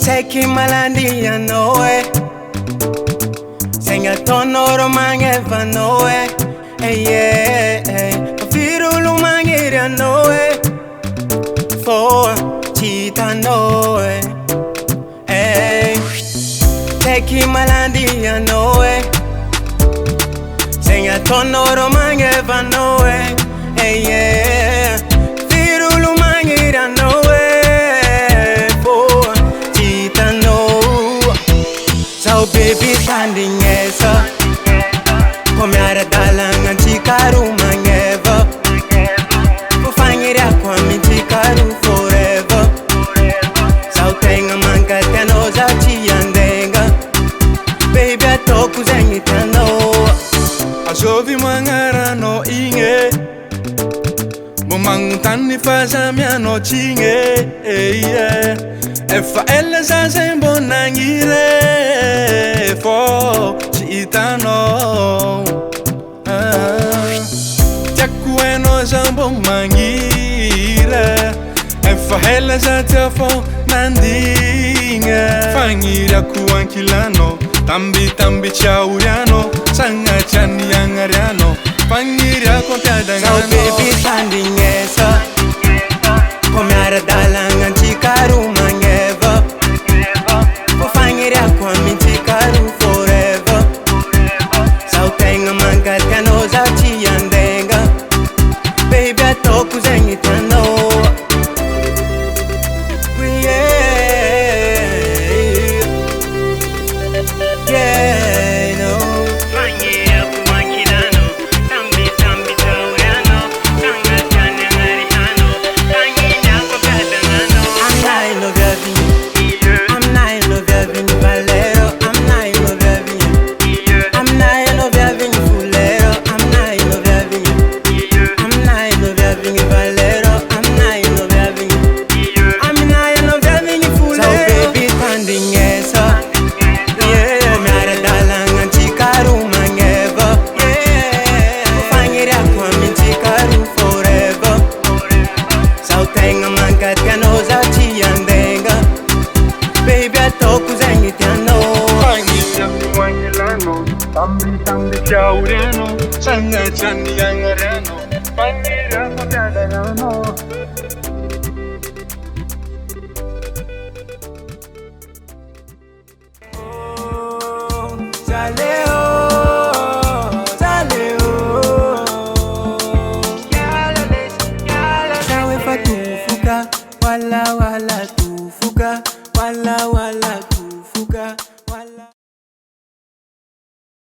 Seki malandi ya noe Senga tonoro mangeva noe Virulu mangira noe For chita noe Seki malandi ya noe Senga tonoro mangeva noe Virulu mangira noe So baby standing esa Come ara dalanga chikaru mangeva Fufangira kwa mi chikaru forever So tenga manka teno za chiandenga Baby atoku zengi tano Asovi mangara no inge Bomang tani faza miano chinge Efa ella za sembo nangire Fo chitano Jaku eno zambo mangire Efa ella za tefo nandinge Fangira kuankilano Tambi tambi chauriano Sanga chani angariano Fangira konpiadangano So baby standing esa Come ara dalanga chikaru mangeva Fufangira kwa mi chikaru forever So tenga manka teno za chiandenga Baby atoku zengi tano Tambi tambi chauriano, sanga chani angariano, pangira kopiadangano. Jaleo, Sawe fa tufuka, wala tufuka, wala